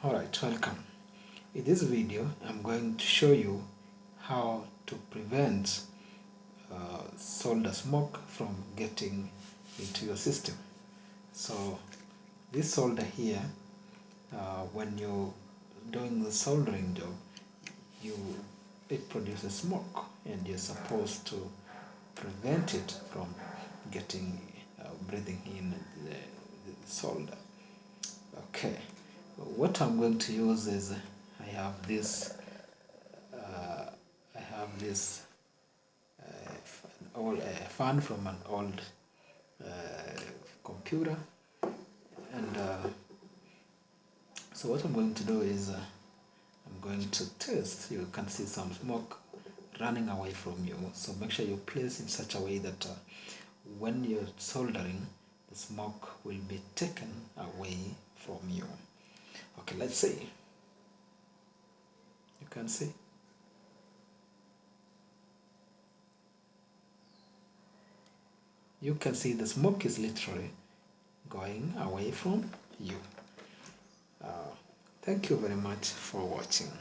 Alright, welcome. In this video, I'm going to show you how to prevent solder smoke from getting into your system. So this solder here, when you're doing the soldering job, it produces smoke, and you're supposed to prevent it from getting breathing in the solder. Okay, what I'm going to use is I have this fan from an old computer, and so what I'm going to do is I'm going to test. You can see some smoke running away from you, so make sure you place in such a way that when you're soldering, the smoke will be taken away from you. Okay, let's see. You can see. You can see the smoke is literally going away from you. Thank you very much for watching.